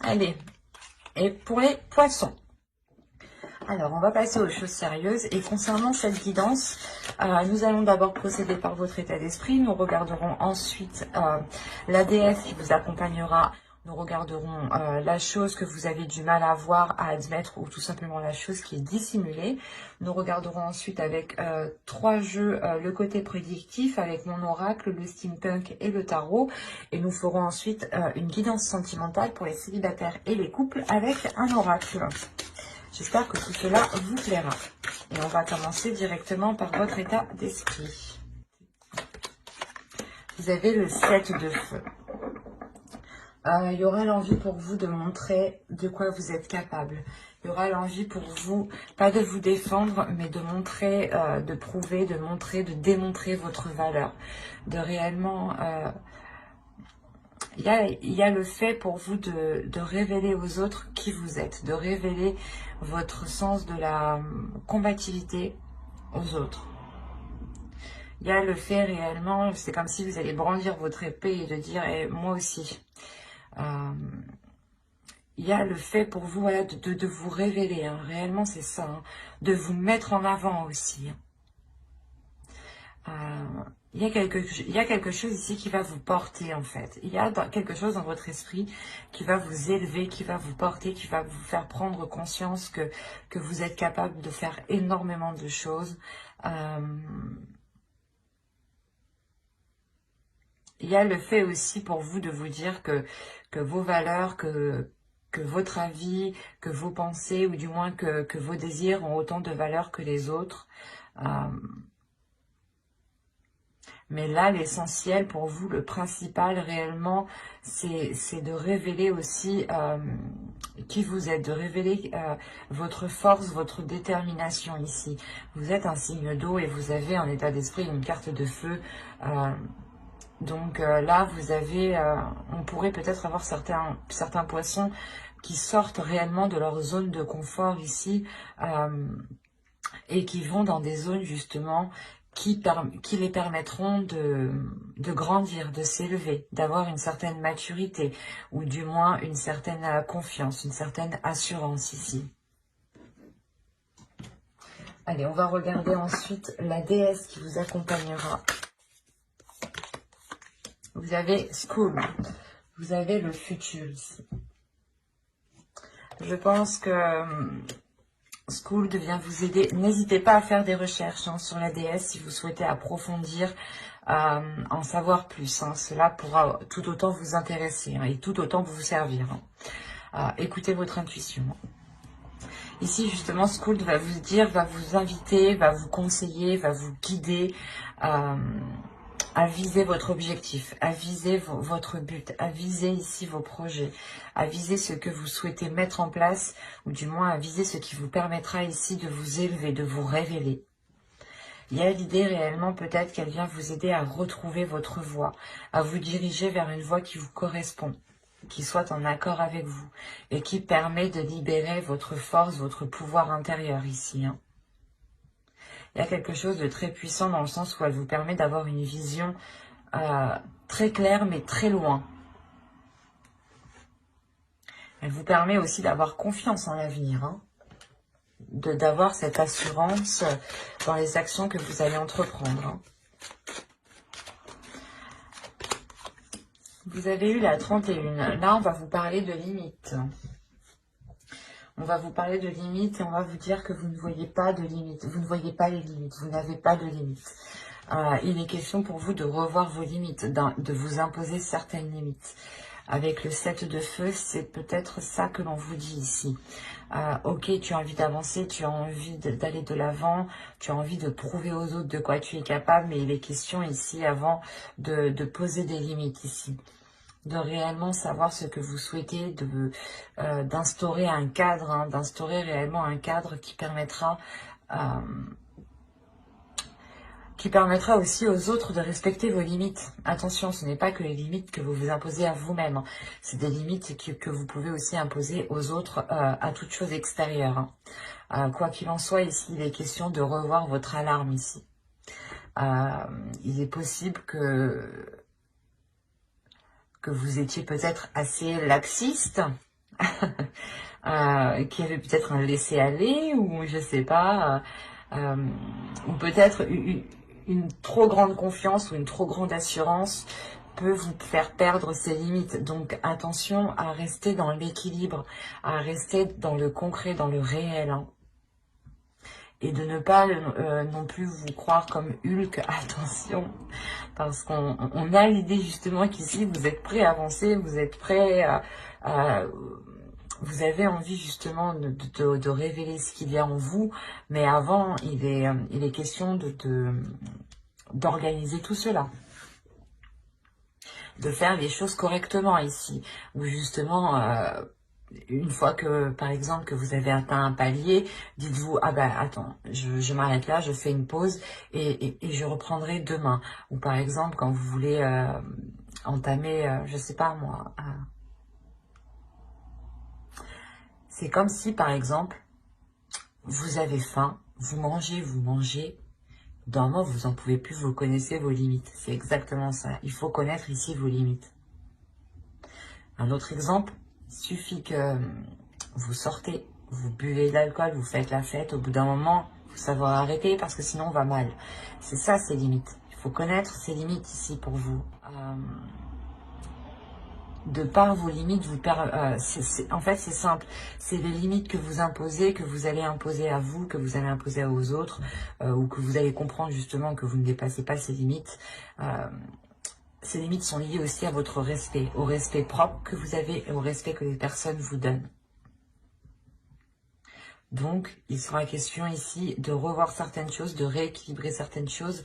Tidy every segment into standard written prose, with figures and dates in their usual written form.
Allez, et pour les poissons. Alors, on va passer aux choses sérieuses. Et concernant cette guidance, nous allons d'abord procéder par votre état d'esprit. Nous regarderons ensuite la déesse qui vous accompagnera. Nous regarderons la chose que vous avez du mal à voir, à admettre, ou tout simplement la chose qui est dissimulée. Nous regarderons ensuite avec 3 jeux le côté prédictif, avec mon oracle, le steampunk et le tarot. Et nous ferons ensuite une guidance sentimentale pour les célibataires et les couples avec un oracle. J'espère que tout cela vous plaira. Et on va commencer directement par votre état d'esprit. Vous avez le 7 de feu. Il y aura l'envie pour vous de montrer de quoi vous êtes capable. Il y aura l'envie pour vous, pas de vous défendre, mais de montrer, de prouver, de montrer, de démontrer votre valeur. De réellement... Il y a le fait pour vous de révéler aux autres qui vous êtes, de révéler votre sens de la combativité aux autres. Il y a le fait réellement, c'est comme si vous allez brandir votre épée et de dire eh, moi aussi. Il y a le fait pour vous voilà, de vous révéler, hein. Réellement c'est ça, hein. De vous mettre en avant aussi. Il y a quelque chose ici qui va vous porter en fait. Il y a quelque chose dans votre esprit qui va vous élever, qui va vous porter, qui va vous faire prendre conscience que vous êtes capable de faire énormément de choses. Il y a le fait aussi pour vous de vous dire que vos valeurs, que votre avis, que vos pensées ou du moins que vos désirs ont autant de valeur que les autres. Mais là, l'essentiel pour vous, le principal réellement, c'est de révéler aussi qui vous êtes, de révéler votre force, votre détermination ici. Vous êtes un signe d'eau et vous avez en état d'esprit une carte de feu. Donc là, vous avez, on pourrait peut-être avoir certains poissons qui sortent réellement de leur zone de confort ici et qui vont dans des zones justement qui les permettront de grandir, de s'élever, d'avoir une certaine maturité, ou du moins une certaine confiance, une certaine assurance ici. Allez, on va regarder ensuite la déesse qui vous accompagnera. Vous avez School, vous avez le futur ici. Je pense que School vient vous aider. N'hésitez pas à faire des recherches sur la déesse si vous souhaitez approfondir, en savoir plus. Cela pourra tout autant vous intéresser et tout autant vous servir. Écoutez votre intuition. Ici, justement, School va vous dire, va vous inviter, va vous conseiller, va vous guider à viser votre objectif, à viser votre but, à viser ici vos projets, à viser ce que vous souhaitez mettre en place, ou du moins à viser ce qui vous permettra ici de vous élever, de vous révéler. Il y a l'idée réellement peut-être qu'elle vient vous aider à retrouver votre voie, à vous diriger vers une voie qui vous correspond, qui soit en accord avec vous, et qui permet de libérer votre force, votre pouvoir intérieur ici. Il y a quelque chose de très puissant dans le sens où elle vous permet d'avoir une vision très claire mais très loin. Elle vous permet aussi d'avoir confiance en l'avenir, d'avoir cette assurance dans les actions que vous allez entreprendre. Vous avez eu la 31. Là, on va vous parler de limites. On va vous parler de limites et on va vous dire que vous ne voyez pas de limites. Vous ne voyez pas les limites. Vous n'avez pas de limites. Il est question pour vous de revoir vos limites, de vous imposer certaines limites. Avec le 7 de feu, c'est peut-être ça que l'on vous dit ici. Ok, tu as envie d'avancer, tu as envie d'aller de l'avant, tu as envie de prouver aux autres de quoi tu es capable, mais il est question ici avant de poser des limites ici. De réellement savoir ce que vous souhaitez, d'instaurer un cadre, d'instaurer réellement un cadre qui permettra aussi aux autres de respecter vos limites. Attention, ce n'est pas que les limites que vous vous imposez à vous-même, c'est des limites que vous pouvez aussi imposer aux autres à toute chose extérieure. Quoi qu'il en soit, ici, il est question de revoir votre alarme ici. Il est possible que vous étiez peut-être assez laxiste qui avait peut-être un laisser-aller, ou je sais pas, ou peut-être une trop grande confiance ou une trop grande assurance peut vous faire perdre ses limites. Donc attention à rester dans l'équilibre, à rester dans le concret, dans le réel, hein. Et de ne pas non plus vous croire comme Hulk, attention, parce qu'on a l'idée justement qu'ici vous êtes prêt à avancer, vous êtes prêt à vous avez envie justement de révéler ce qu'il y a en vous, mais avant il est question d'organiser tout cela, de faire les choses correctement ici, où justement une fois que, par exemple, que vous avez atteint un palier, dites-vous, ah ben attends, je m'arrête là, je fais une pause et je reprendrai demain. Ou par exemple, quand vous voulez entamer, je sais pas moi, c'est comme si, par exemple, vous avez faim, vous mangez, d'un moment, vous en pouvez plus, vous connaissez vos limites. C'est exactement ça. Il faut connaître ici vos limites. Un autre exemple, il suffit que vous sortez, vous buvez de l'alcool, vous faites la fête, au bout d'un moment, il faut savoir arrêter parce que sinon on va mal. C'est ça, ces limites. Il faut connaître ces limites ici pour vous. De par vos limites, en fait, c'est simple. C'est les limites que vous imposez, que vous allez imposer à vous, que vous allez imposer aux autres, ou que vous allez comprendre justement que vous ne dépassez pas ces limites. Ces limites sont liées aussi à votre respect, au respect propre que vous avez et au respect que les personnes vous donnent. Donc, il sera question ici de revoir certaines choses, de rééquilibrer certaines choses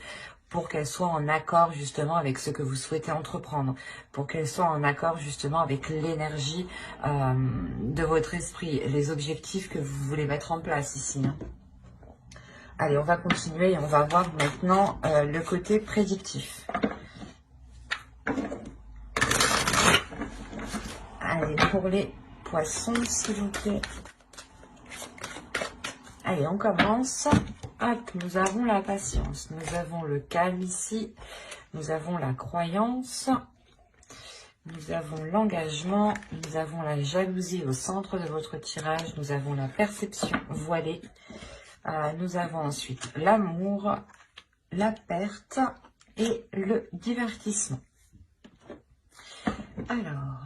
pour qu'elles soient en accord justement avec ce que vous souhaitez entreprendre, pour qu'elles soient en accord justement avec l'énergie de votre esprit, les objectifs que vous voulez mettre en place ici, hein. Allez, on va continuer et on va voir maintenant le côté prédictif. Allez, pour les poissons, s'il vous plaît. Allez, on commence. Hop, nous avons la patience, nous avons le calme ici, nous avons la croyance, nous avons l'engagement, nous avons la jalousie au centre de votre tirage, nous avons la perception voilée, nous avons ensuite l'amour, la perte et le divertissement. Alors...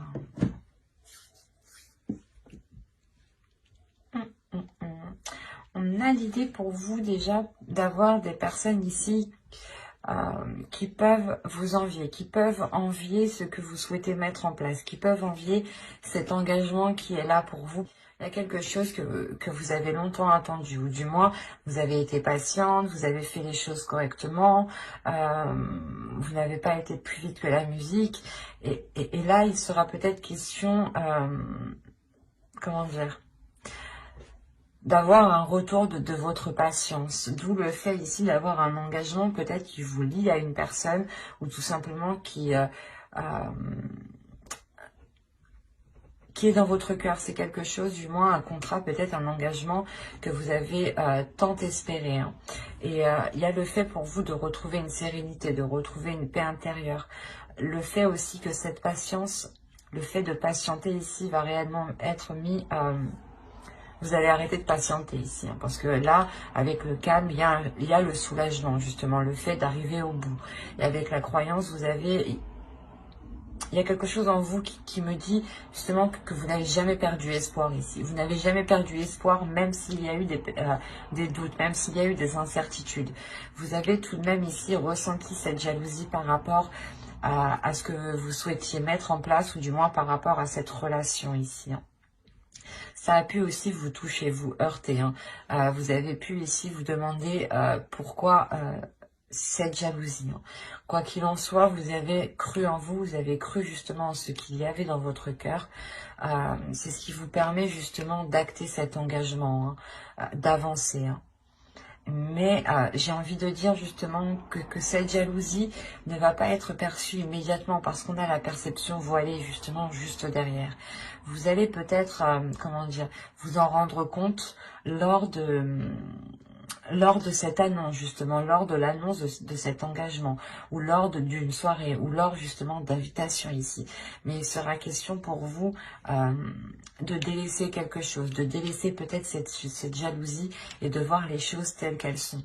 On a l'idée pour vous déjà d'avoir des personnes ici qui peuvent vous envier, qui peuvent envier ce que vous souhaitez mettre en place, qui peuvent envier cet engagement qui est là pour vous. Il y a quelque chose que vous avez longtemps attendu, ou du moins vous avez été patiente, vous avez fait les choses correctement, vous n'avez pas été plus vite que la musique, et là il sera peut-être question, comment dire, d'avoir un retour de votre patience, d'où le fait ici d'avoir un engagement peut-être qui vous lie à une personne ou tout simplement qui est dans votre cœur. C'est quelque chose, du moins un contrat, peut-être un engagement que vous avez tant espéré, hein. Et il y a le fait pour vous de retrouver une sérénité, de retrouver une paix intérieure. Le fait aussi que cette patience, le fait de patienter ici va réellement être mis... vous allez arrêter de patienter ici, hein, parce que là, avec le calme, il y a le soulagement, justement, le fait d'arriver au bout. Et avec la croyance, il y a quelque chose en vous qui me dit, justement, que vous n'avez jamais perdu espoir ici. Vous n'avez jamais perdu espoir, même s'il y a eu des doutes, même s'il y a eu des incertitudes. Vous avez tout de même ici ressenti cette jalousie par rapport à ce que vous souhaitiez mettre en place, ou du moins par rapport à cette relation ici, hein. Ça a pu aussi vous toucher, vous heurter, hein. Vous avez pu ici vous demander pourquoi cette jalousie, hein. Quoi qu'il en soit, vous avez cru en vous, vous avez cru justement en ce qu'il y avait dans votre cœur. C'est ce qui vous permet justement d'acter cet engagement, hein, d'avancer, hein. Mais j'ai envie de dire justement que cette jalousie ne va pas être perçue immédiatement parce qu'on a la perception voilée justement juste derrière. Vous allez peut-être, comment dire, vous en rendre compte lors lors de cette annonce, justement, lors de l'annonce de cet engagement, ou lors d'une soirée, ou lors justement d'invitation ici. Mais il sera question pour vous de délaisser quelque chose, de délaisser peut-être cette jalousie et de voir les choses telles qu'elles sont.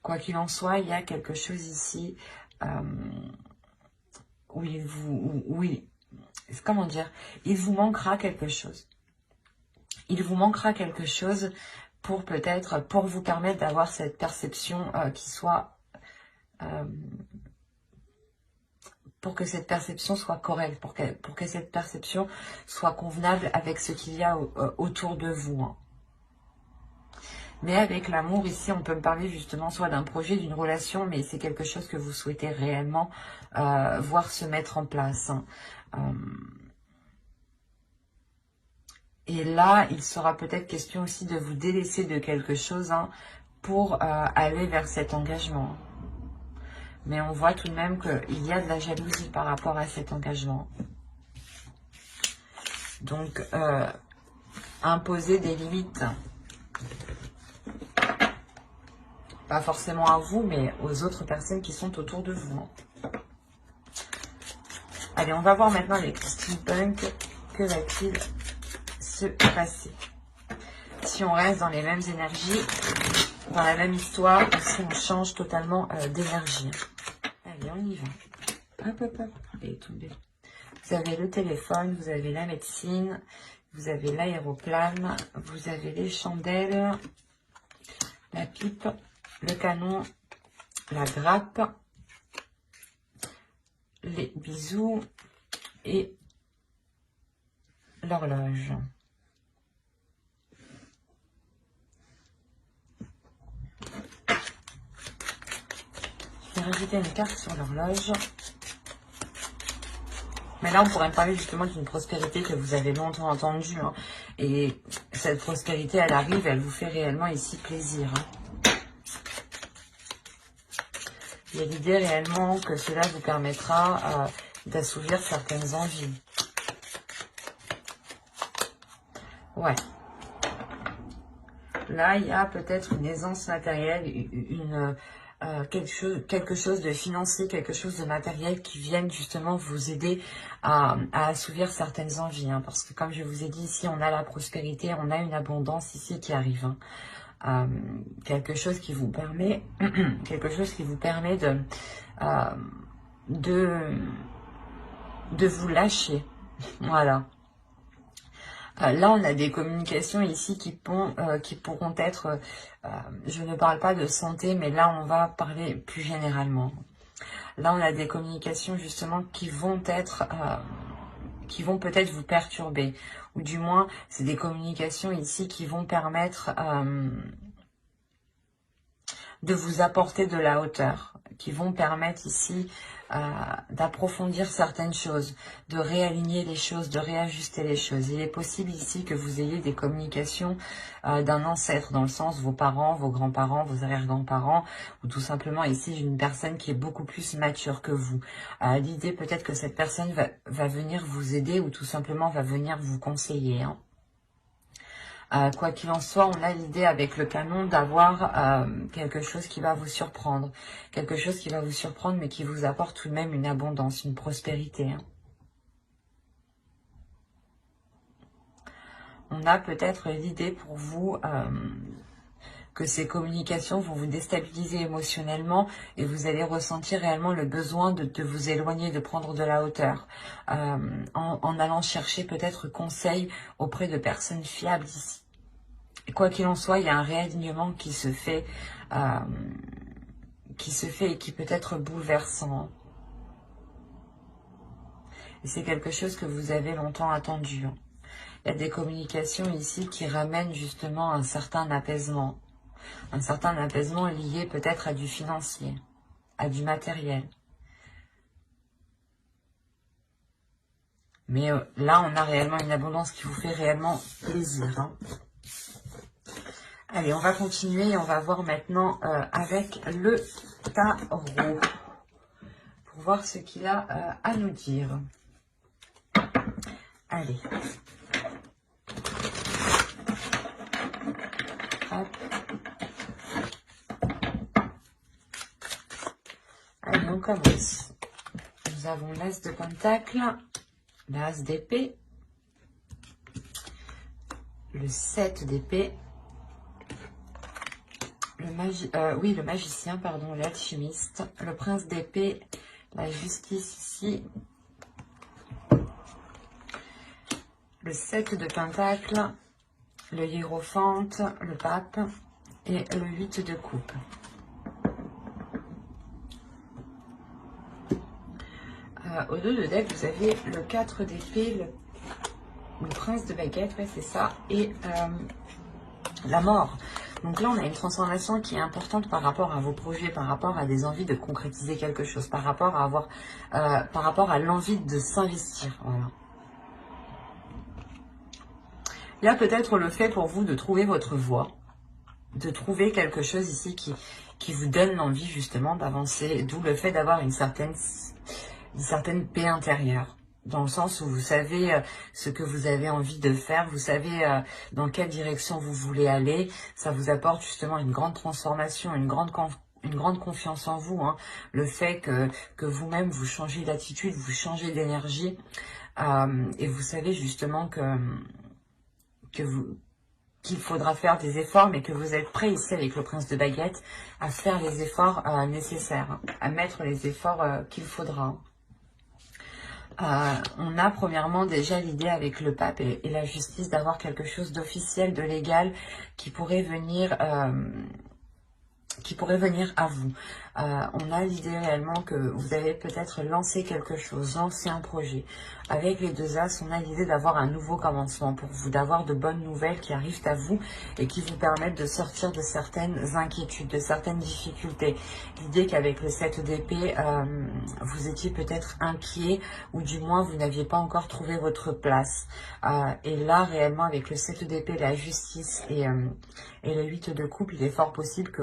Quoi qu'il en soit, il y a quelque chose ici où comment dire, il vous manquera quelque chose. Il vous manquera quelque chose pour peut-être, pour vous permettre d'avoir cette perception qui soit, pour que cette perception soit correcte, pour que cette perception soit convenable avec ce qu'il y a autour de vous. Hein. Mais avec l'amour, ici, on peut me parler justement soit d'un projet, d'une relation, mais c'est quelque chose que vous souhaitez réellement voir se mettre en place. Hein. Et là, il sera peut-être question aussi de vous délaisser de quelque chose hein, pour aller vers cet engagement. Mais on voit tout de même qu'il y a de la jalousie par rapport à cet engagement. Donc, imposer des limites. Pas forcément à vous, mais aux autres personnes qui sont autour de vous. Allez, on va voir maintenant avec Christine Punk. Que va-t-il se passer? Si on reste dans les mêmes énergies, dans la même histoire, ou si on change totalement d'énergie. Allez, on y va. Hop, hop, hop. Allez, tombez. Vous avez le téléphone, vous avez la médecine, vous avez l'aéroplane, vous avez les chandelles, la pipe, le canon, la grappe, les bisous et l'horloge. Je vais rajouter une carte sur l'horloge. Mais là, on pourrait me parler justement d'une prospérité que vous avez longtemps entendue. Hein. Et cette prospérité, elle arrive, elle vous fait réellement ici plaisir. Hein. Il y a l'idée réellement que cela vous permettra d'assouvir certaines envies. Ouais. Là, il y a peut-être une aisance matérielle, quelque chose de financier, quelque chose de matériel qui vienne justement vous aider à assouvir certaines envies. Hein, parce que comme je vous ai dit ici, on a la prospérité, on a une abondance ici qui arrive. Hein. Quelque chose qui vous permet, de vous lâcher. Voilà. Là, on a des communications ici qui pourront être, je ne parle pas de santé, mais là, on va parler plus généralement. Là, on a des communications justement qui vont peut-être vous perturber. Ou du moins, c'est des communications ici qui vont permettre de vous apporter de la hauteur, qui vont permettre ici d'approfondir certaines choses, de réaligner les choses, de réajuster les choses. Il est possible ici que vous ayez des communications d'un ancêtre, dans le sens vos parents, vos grands-parents, vos arrière-grands-parents, ou tout simplement ici une personne qui est beaucoup plus mature que vous. L'idée peut-être que cette personne va venir vous aider ou tout simplement va venir vous conseiller. Hein. Quoi qu'il en soit, on a l'idée avec le canon d'avoir quelque chose qui va vous surprendre. Quelque chose qui va vous surprendre, mais qui vous apporte tout de même une abondance, une prospérité. Hein. On a peut-être l'idée pour vous que ces communications vont vous déstabiliser émotionnellement et vous allez ressentir réellement le besoin de vous éloigner, de prendre de la hauteur. En allant chercher peut-être conseil auprès de personnes fiables ici. Quoi qu'il en soit, il y a un réalignement qui se fait et qui peut être bouleversant. Et c'est quelque chose que vous avez longtemps attendu. Il y a des communications ici qui ramènent justement un certain apaisement. Un certain apaisement lié peut-être à du financier, à du matériel. Mais là, on a réellement une abondance qui vous fait réellement plaisir. Hein. Allez, on va continuer et on va voir maintenant avec le tarot. Pour voir ce qu'il a à nous dire. Allez. pape. Allez, on commence. Nous avons l'As de Pentacle, l'As d'épée, le 7 d'épée, le magicien, pardon, l'alchimiste, le prince d'épée, la justice ici, le 7 de Pentacle, le hiérophante, le pape et le 8 de coupe. Au dos de deck, vous avez le 4 d'épée, le prince de baguette, ouais, c'est ça, et la mort. Donc là, on a une transformation qui est importante par rapport à vos projets, par rapport à des envies de concrétiser quelque chose, par rapport à avoir, par rapport à l'envie de s'investir. Voilà. Il y a peut-être le fait pour vous de trouver votre voie, de trouver quelque chose ici qui vous donne l'envie justement d'avancer, d'où le fait d'avoir une certaine paix intérieure. Dans le sens où vous savez ce que vous avez envie de faire, vous savez dans quelle direction vous voulez aller. Ça vous apporte justement une grande transformation, une grande confiance en vous. Hein. Le fait que vous-même vous changez d'attitude, vous changez d'énergie. Et vous savez justement qu'il faudra faire des efforts, mais que vous êtes prêt ici avec le prince de baguette à faire les efforts nécessaires, hein, à mettre les efforts qu'il faudra. On a premièrement déjà l'idée avec le pape et la justice d'avoir quelque chose d'officiel, de légal qui pourrait venir à vous. On a l'idée réellement que vous avez peut-être lancé quelque chose, lancé un projet. Avec les deux As, on a l'idée d'avoir un nouveau commencement pour vous, d'avoir de bonnes nouvelles qui arrivent à vous et qui vous permettent de sortir de certaines inquiétudes, de certaines difficultés. L'idée qu'avec le 7 d'épée, vous étiez peut-être inquiet ou du moins vous n'aviez pas encore trouvé votre place. Et là, réellement, avec le 7 d'épée, la justice et le 8 de coupe, il est fort possible que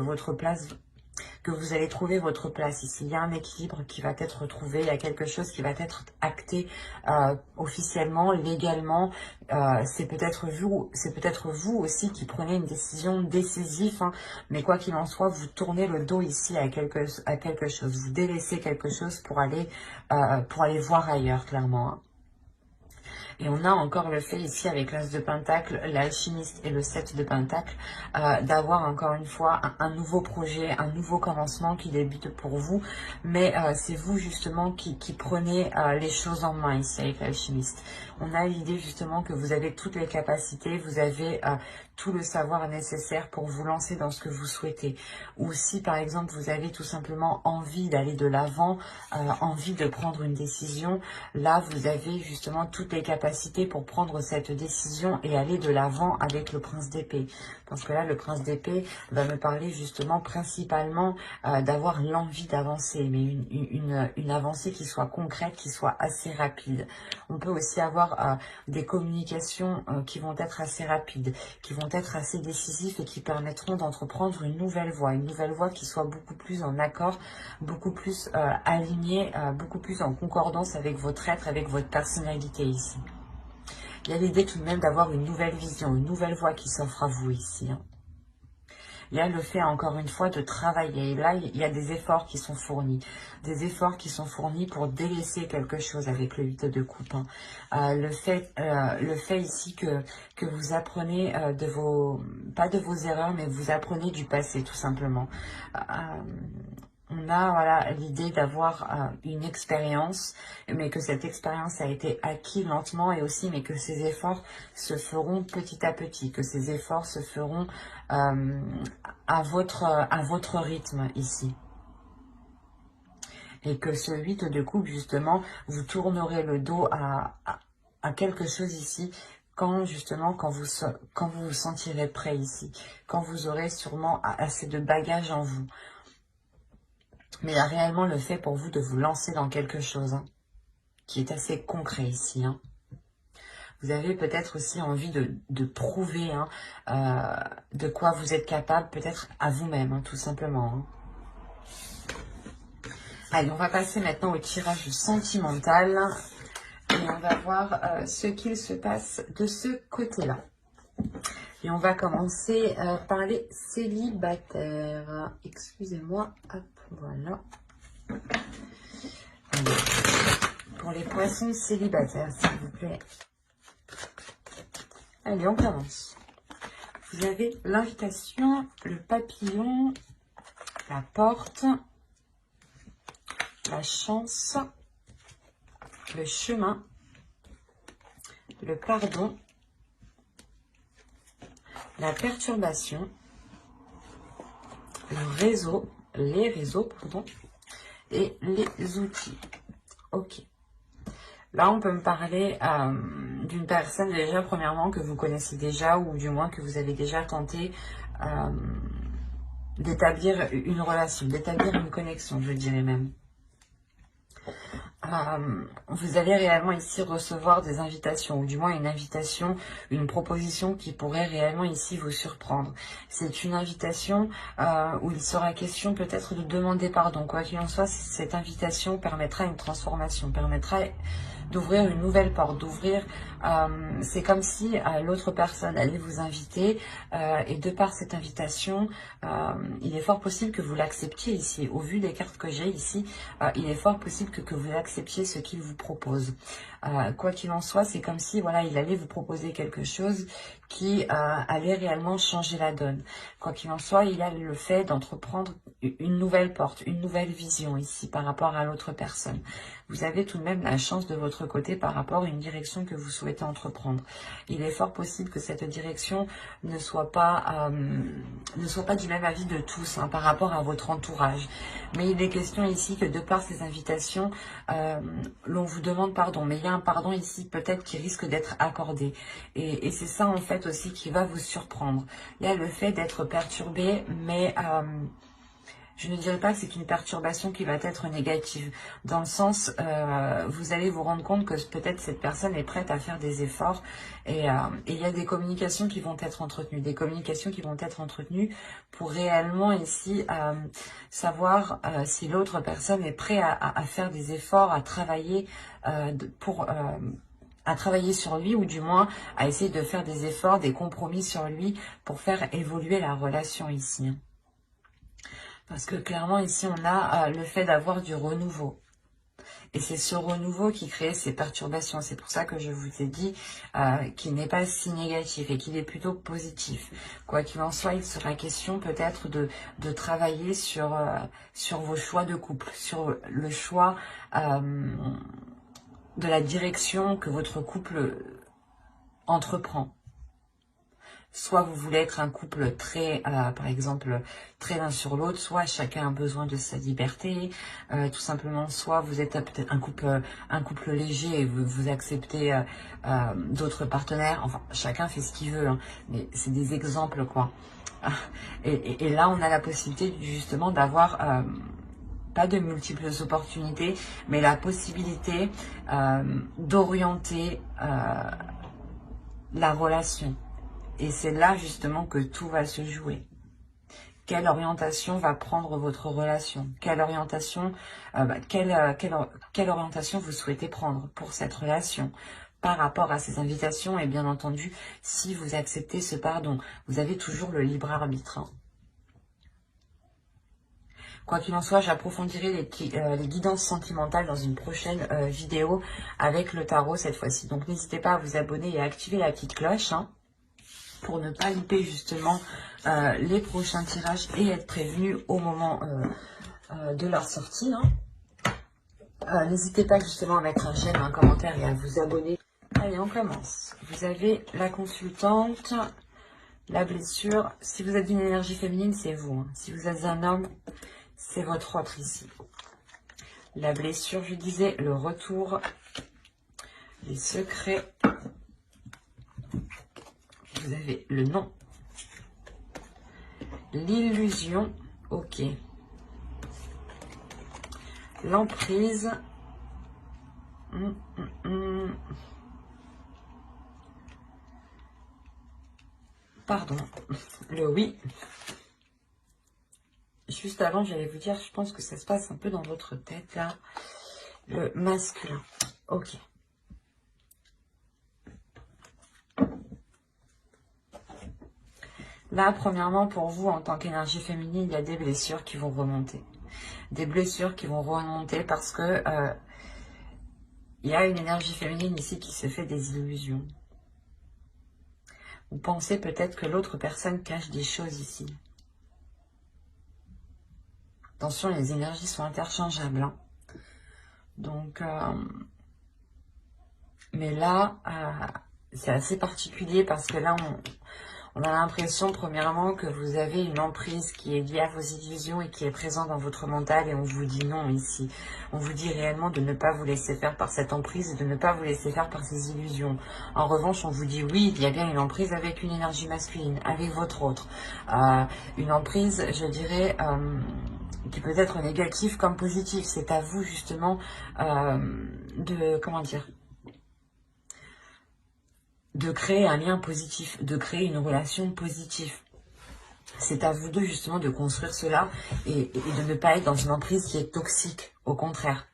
vous allez trouver votre place ici. Il y a un équilibre qui va être trouvé, il y a quelque chose qui va être acté officiellement, légalement. C'est peut-être vous aussi qui prenez une décision décisive, hein, mais quoi qu'il en soit, vous tournez le dos ici à quelque chose. Vous délaissez quelque chose pour aller voir ailleurs, clairement. Hein. Et on a encore le fait ici avec l'As de Pentacle, l'alchimiste et le 7 de Pentacle, d'avoir encore une fois un nouveau projet, un nouveau commencement qui débute pour vous. Mais c'est vous justement qui prenez les choses en main ici avec l'alchimiste. On a l'idée justement que vous avez toutes les capacités, vous avez tout le savoir nécessaire pour vous lancer dans ce que vous souhaitez. Ou si par exemple vous avez tout simplement envie d'aller de l'avant, envie de prendre une décision, là vous avez justement toutes les capacités pour prendre cette décision et aller de l'avant avec le prince d'épée. Parce que là le prince d'épée va me parler justement principalement d'avoir l'envie d'avancer, mais une avancée qui soit concrète, qui soit assez rapide. On peut aussi avoir des communications qui vont être assez rapides, qui vont être assez décisifs et qui permettront d'entreprendre une nouvelle voie qui soit beaucoup plus en accord, beaucoup plus alignée, beaucoup plus en concordance avec votre être, avec votre personnalité ici. Il y a l'idée tout de même d'avoir une nouvelle vision, une nouvelle voie qui s'offre à vous ici. Hein. Il y a le fait, encore une fois, de travailler. Et là, il y a des efforts qui sont fournis. Des efforts qui sont fournis pour délaisser quelque chose avec le 8 de coupe. Hein. Le fait ici que vous apprenez pas de vos erreurs, mais vous apprenez du passé, tout simplement. On a voilà, l'idée d'avoir une expérience, mais que cette expérience a été acquise lentement et aussi, mais que ces efforts se feront petit à petit, que ces efforts se feront à votre rythme ici. Et que ce 8 de coupe, justement, vous tournerez le dos à quelque chose ici, quand vous vous sentirez prêt ici, quand vous aurez sûrement assez de bagages en vous. Mais il y a réellement le fait pour vous de vous lancer dans quelque chose hein, qui est assez concret ici. Hein. Vous avez peut-être aussi envie de prouver hein, de quoi vous êtes capable, peut-être à vous-même, hein, tout simplement. Hein. Allez, on va passer maintenant au tirage sentimental. Et on va voir ce qu'il se passe de ce côté-là. Et on va commencer par les célibataires. Excusez-moi. Hop, voilà. Allez. Pour les poissons célibataires, s'il vous plaît. Allez, on commence. Vous avez l'invitation, le papillon, la porte, la chance, le chemin, le pardon, la perturbation, le réseau, les réseaux, pardon, et les outils. Ok. Là, on peut me parler d'une personne déjà, premièrement, que vous connaissez déjà, ou du moins que vous avez déjà tenté d'établir une relation, d'établir une connexion, je dirais même. Vous allez réellement ici recevoir des invitations, ou du moins une invitation, une proposition qui pourrait réellement ici vous surprendre. C'est une invitation où il sera question peut-être de demander pardon. Quoi qu'il en soit, cette invitation permettra une transformation, permettra d'ouvrir une nouvelle porte, d'ouvrir, c'est comme si l'autre personne allait vous inviter et de par cette invitation, il est fort possible que vous l'acceptiez ici. Au vu des cartes que j'ai ici, il est fort possible que vous acceptiez ce qu'il vous propose. Quoi qu'il en soit, c'est comme si voilà, il allait vous proposer quelque chose qui allait réellement changer la donne. Quoi qu'il en soit, il y a le fait d'entreprendre une nouvelle porte, une nouvelle vision ici par rapport à l'autre personne. Vous avez tout de même la chance de votre côté par rapport à une direction que vous souhaitez entreprendre. Il est fort possible que cette direction ne soit pas du même avis de tous par rapport à votre entourage. Mais il est question ici que de par ces invitations, l'on vous demande pardon. Mais il y a un pardon ici peut-être qui risque d'être accordé. Et c'est ça en fait aussi qui va vous surprendre. Il y a le fait d'être perturbé, mais je ne dirais pas que c'est une perturbation qui va être négative. Dans le sens, vous allez vous rendre compte que peut-être cette personne est prête à faire des efforts. Et il y a des communications qui vont être entretenues. Des communications qui vont être entretenues pour réellement ici savoir si l'autre personne est prête à faire des efforts, à travailler à travailler sur lui, ou du moins à essayer de faire des efforts, des compromis sur lui pour faire évoluer la relation ici. Parce que clairement, ici, on a le fait d'avoir du renouveau. Et c'est ce renouveau qui crée ces perturbations. C'est pour ça que je vous ai dit qu'il n'est pas si négatif et qu'il est plutôt positif. Quoi qu'il en soit, il sera question peut-être de travailler sur vos choix de couple, sur le choix de la direction que votre couple entreprend. Soit vous voulez être un couple très, par exemple, très l'un sur l'autre, soit chacun a besoin de sa liberté, tout simplement, soit vous êtes peut-être un couple léger et vous acceptez d'autres partenaires, enfin, chacun fait ce qu'il veut, hein, mais c'est des exemples, quoi. Et là, on a la possibilité, justement, d'avoir pas de multiples opportunités, mais la possibilité d'orienter la relation. Et c'est là justement que tout va se jouer. Quelle orientation va prendre votre relation? Quelle orientation, quelle orientation vous souhaitez prendre pour cette relation par rapport à ces invitations? Et bien entendu, si vous acceptez ce pardon, vous avez toujours le libre arbitre. Quoi qu'il en soit, j'approfondirai les guidances sentimentales dans une prochaine vidéo avec le tarot cette fois-ci. Donc n'hésitez pas à vous abonner et à activer la petite cloche, pour ne pas louper justement les prochains tirages et être prévenu au moment de leur sortie. N'hésitez pas justement à mettre un j'aime, un commentaire et à vous abonner. Allez, on commence. Vous avez la consultante, la blessure. Si vous êtes d'une énergie féminine, c'est vous. Si vous êtes un homme, c'est votre autre ici. La blessure, je disais, le retour, les secrets. Vous avez le nom, l'illusion, ok. L'emprise, pardon, le oui. Juste avant, j'allais vous dire, je pense que ça se passe un peu dans votre tête, là. Le masculin, ok. Là, premièrement, pour vous, en tant qu'énergie féminine, il y a des blessures qui vont remonter. Des blessures qui vont remonter parce que il y a une énergie féminine ici qui se fait des illusions. Vous pensez peut-être que l'autre personne cache des choses ici. Attention, les énergies sont interchangeables. Hein. Donc, mais là, c'est assez particulier parce que là, on a l'impression, premièrement, que vous avez une emprise qui est liée à vos illusions et qui est présente dans votre mental et on vous dit non ici. On vous dit réellement de ne pas vous laisser faire par cette emprise et de ne pas vous laisser faire par ces illusions. En revanche, on vous dit oui, il y a bien une emprise avec une énergie masculine, avec votre autre. Une emprise, je dirais, qui peut être négative comme positive. C'est à vous, justement, comment dire, de créer un lien positif, de créer une relation positive. C'est à vous deux justement de construire cela et de ne pas être dans une emprise qui est toxique, au contraire.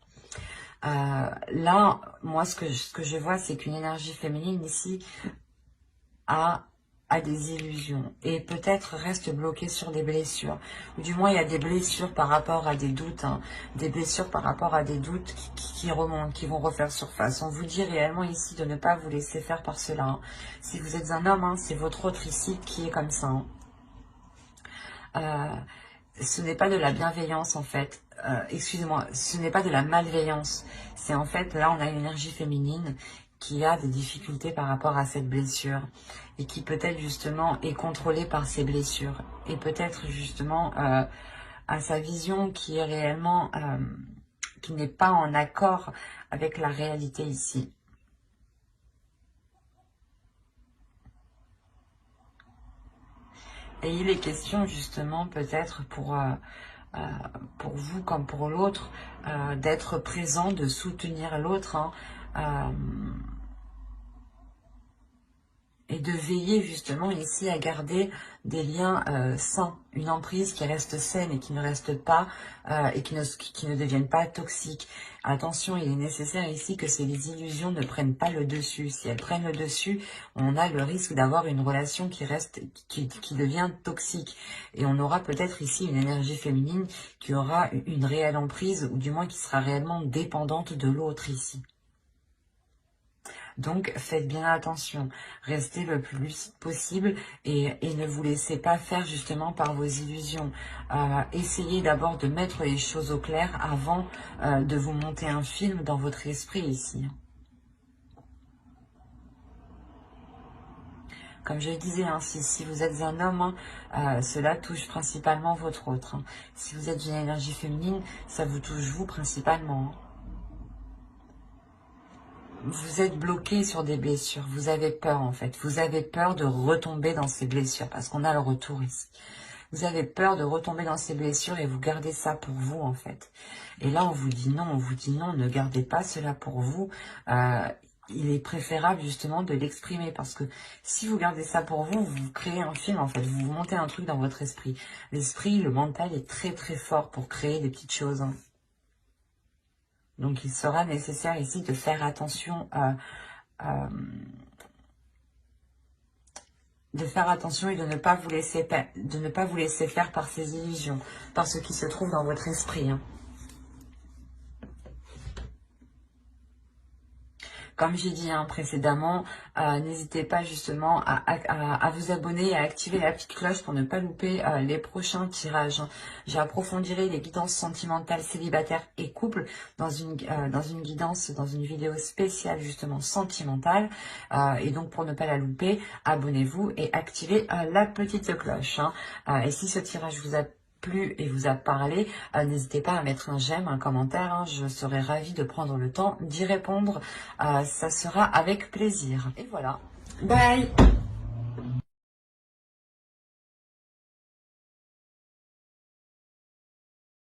Là, moi, ce que je vois, c'est qu'une énergie féminine ici a des illusions et peut-être reste bloquée sur des blessures. Ou du moins, il y a des blessures par rapport à des doutes, hein, des blessures par rapport à des doutes qui remontent, qui vont refaire surface. On vous dit réellement ici de ne pas vous laisser faire par cela. Hein. Si vous êtes un homme, hein, c'est votre autre ici qui est comme ça. Hein. Ce n'est pas de la bienveillance en fait. Excusez-moi, ce n'est pas de la malveillance. C'est en fait, là, on a une énergie féminine qui a des difficultés par rapport à cette blessure et qui peut-être justement est contrôlée par ces blessures et peut-être justement à sa vision qui est réellement, qui n'est pas en accord avec la réalité ici. Et il est question justement peut-être pour vous comme pour l'autre, d'être présent, de soutenir l'autre, hein, et de veiller justement ici à garder des liens sains, une emprise qui reste saine et qui ne reste pas, et qui ne deviennent pas toxiques. Attention, il est nécessaire ici que ces illusions ne prennent pas le dessus. Si elles prennent le dessus, on a le risque d'avoir une relation qui devient toxique. Et on aura peut-être ici une énergie féminine qui aura une réelle emprise, ou du moins qui sera réellement dépendante de l'autre ici. Donc, faites bien attention, restez le plus lucide possible et ne vous laissez pas faire justement par vos illusions. Essayez d'abord de mettre les choses au clair avant de vous monter un film dans votre esprit ici. Comme je le disais, hein, si vous êtes un homme, cela touche principalement votre autre. Hein. Si vous êtes une énergie féminine, ça vous touche vous principalement. Hein. Vous êtes bloqué sur des blessures, vous avez peur en fait, vous avez peur de retomber dans ces blessures, parce qu'on a le retour ici. Vous avez peur de retomber dans ces blessures et vous gardez ça pour vous en fait. Et là on vous dit non, ne gardez pas cela pour vous. Il est préférable justement de l'exprimer, parce que si vous gardez ça pour vous, vous créez un film en fait, vous montez un truc dans votre esprit. L'esprit, le mental est très très fort pour créer des petites choses. Hein. Donc, il sera nécessaire ici de faire attention et de ne pas vous laisser faire par ces illusions, par ce qui se trouve dans votre esprit. Hein. Comme j'ai dit précédemment, n'hésitez pas justement à vous abonner et à activer la petite cloche pour ne pas louper les prochains tirages. J'approfondirai les guidances sentimentales, célibataires et couples dans une vidéo spéciale justement sentimentale. Et donc pour ne pas la louper, abonnez-vous et activez la petite cloche. Hein. Et si ce tirage vous a plu et vous a parlé, n'hésitez pas à mettre un j'aime, un commentaire, hein, je serai ravie de prendre le temps d'y répondre, ça sera avec plaisir. Et voilà, bye.